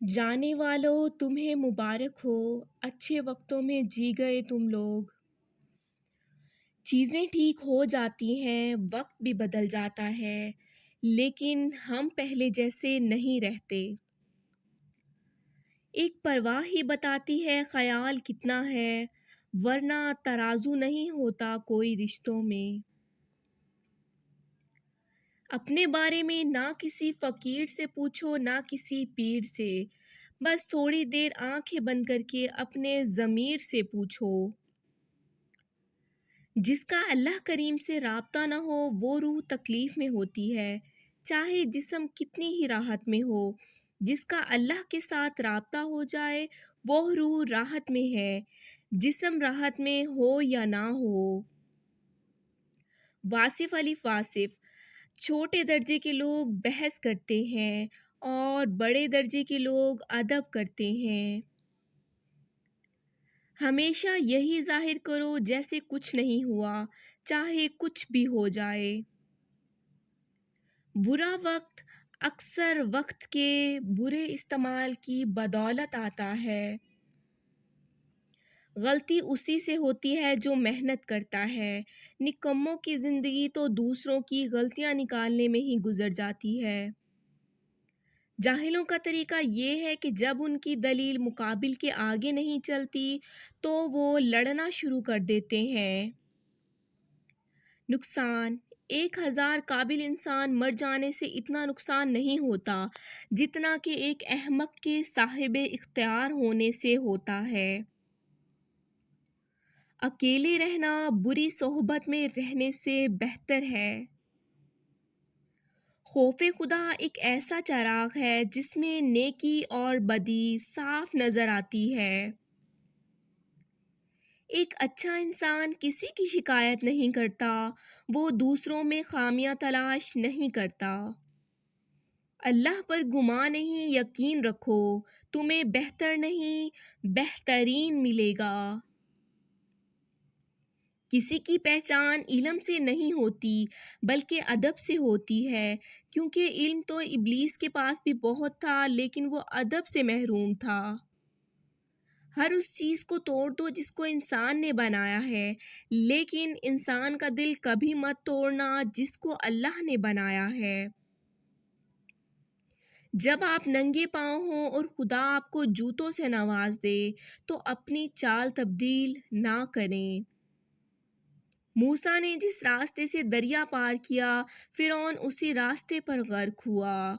जाने वालों तुम्हें मुबारक हो। अच्छे वक्तों में जी गए तुम लोग। चीज़ें ठीक हो जाती हैं, वक्त भी बदल जाता है, लेकिन हम पहले जैसे नहीं रहते। एक परवाह ही बताती है ख्याल कितना है, वरना तराजू नहीं होता कोई रिश्तों में। अपने बारे में ना किसी फ़कीर से पूछो ना किसी पीर से, बस थोड़ी देर आंखें बंद करके अपने ज़मीर से पूछो। जिसका अल्लाह करीम से राब्ता ना हो वो रूह तकलीफ़ में होती है, चाहे जिस्म कितनी ही राहत में हो। जिसका अल्लाह के साथ राब्ता हो जाए वो रूह राहत में है, जिस्म राहत में हो या ना हो। वासिफ़ अली वासिफ़। छोटे दर्जे के लोग बहस करते हैं और बड़े दर्जे के लोग अदब करते हैं। हमेशा यही ज़ाहिर करो जैसे कुछ नहीं हुआ, चाहे कुछ भी हो जाए। बुरा वक्त अक्सर वक्त के बुरे इस्तेमाल की बदौलत आता है। गलती उसी से होती है जो मेहनत करता है। निकम्मों की ज़िंदगी तो दूसरों की गलतियाँ निकालने में ही गुजर जाती है। जाहिलों का तरीका ये है कि जब उनकी दलील मुकाबिल के आगे नहीं चलती तो वो लड़ना शुरू कर देते हैं। नुकसान 1000 काबिल इंसान मर जाने से इतना नुकसान नहीं होता जितना कि एक अहमक के साहिब इख्तियार होने से होता है। अकेले रहना बुरी सोहबत में रहने से बेहतर है। खौफ खुदा एक ऐसा चराग है जिसमें नेकी और बदी साफ नजर आती है। एक अच्छा इंसान किसी की शिकायत नहीं करता, वो दूसरों में खामियां तलाश नहीं करता। अल्लाह पर गुमा नहीं, यकीन रखो, तुम्हें बेहतर नहीं बेहतरीन मिलेगा। किसी की पहचान इल्म से नहीं होती बल्कि अदब से होती है, क्योंकि इल्म तो इब्लीस के पास भी बहुत था लेकिन वो अदब से महरूम था। हर उस चीज़ को तोड़ दो जिसको इंसान ने बनाया है, लेकिन इंसान का दिल कभी मत तोड़ना जिसको अल्लाह ने बनाया है। जब आप नंगे पाँव हों और खुदा आपको जूतों से नवाज दे तो अपनी चाल तब्दील ना करें। मूसा ने जिस रास्ते से दरिया पार किया, फिरौन उसी रास्ते पर गर्क हुआ।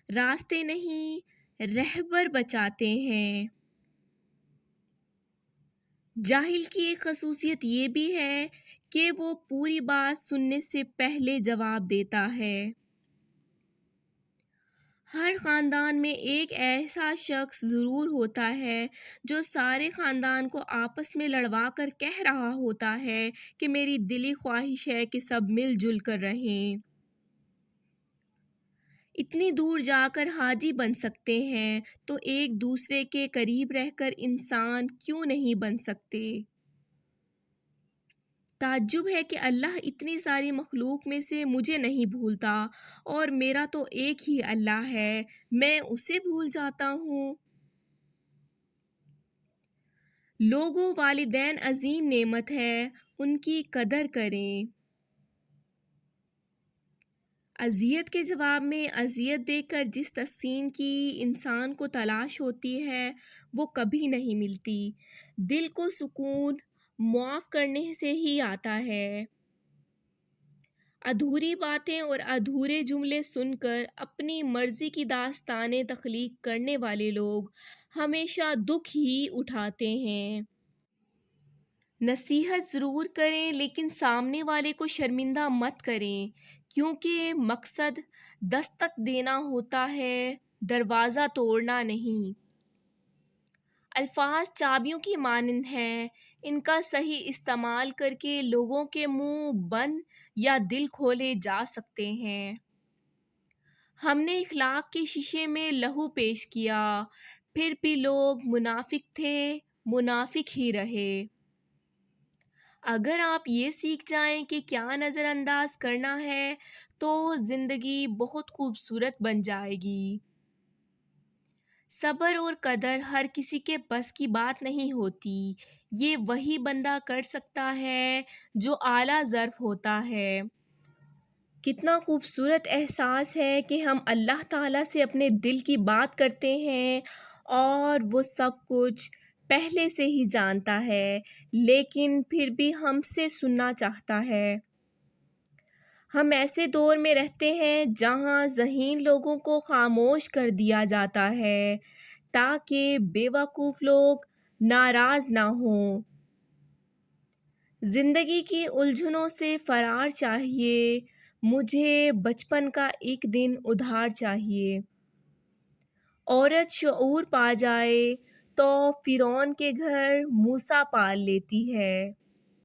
रास्ते नहीं, रहबर बचाते हैं। जाहिल की एक खसूसियत ये भी है कि वो पूरी बात सुनने से पहले जवाब देता है। हर ख़ानदान में एक ऐसा शख्स ज़रूर होता है जो सारे ख़ानदान को आपस में लड़वा कर कह रहा होता है कि मेरी दिली ख्वाहिश है कि सब मिलजुल कर रहें। इतनी दूर जाकर हाजी बन सकते हैं तो एक दूसरे के करीब रहकर इंसान क्यों नहीं बन सकते। ताज्जुब है कि अल्लाह इतनी सारी मखलूक में से मुझे नहीं भूलता और मेरा तो एक ही अल्लाह है, मैं उसे भूल जाता हूँ। लोगों, वालिदैन अजीम नेमत है, उनकी कदर करें। अज़ियत के जवाब में अज़ियत देकर जिस तस्कीन की इंसान को तलाश होती है वो कभी नहीं मिलती। दिल को सुकून मुआफ़ करने से ही आता है। अधूरी बातें और अधूरे जुमले सुनकर अपनी मर्जी की दास्तानें तख्लीक करने वाले लोग हमेशा दुख ही उठाते हैं। नसीहत ज़रूर करें लेकिन सामने वाले को शर्मिंदा मत करें, क्योंकि मकसद दस्तक देना होता है, दरवाज़ा तोड़ना नहीं। अल्फाज चाबियों की मानंद हैं, इनका सही इस्तेमाल करके लोगों के मुंह बंद या दिल खोले जा सकते हैं। हमने इखलाक के शीशे में लहू पेश किया, फिर भी लोग मुनाफिक थे, मुनाफिक ही रहे। अगर आप ये सीख जाएं कि क्या नज़रअंदाज करना है तो ज़िंदगी बहुत खूबसूरत बन जाएगी। صبر اور قدر ہر کسی کے بس کی بات نہیں ہوتی، یہ وہی بندہ کر سکتا ہے جو اعلیٰ ظرف ہوتا ہے۔ کتنا خوبصورت احساس ہے کہ ہم اللہ تعالیٰ سے اپنے دل کی بات کرتے ہیں اور وہ سب کچھ پہلے سے ہی جانتا ہے، لیکن پھر بھی ہم سے سننا چاہتا ہے۔ ہم ایسے دور میں رہتے ہیں جہاں ذہین لوگوں کو خاموش کر دیا جاتا ہے تاکہ بے وقوف لوگ ناراض نہ ہوں۔ زندگی کی الجھنوں سے فرار چاہیے، مجھے بچپن کا ایک دن ادھار چاہیے۔ عورت شعور پا جائے تو فرعون کے گھر موسیٰ پال لیتی ہے۔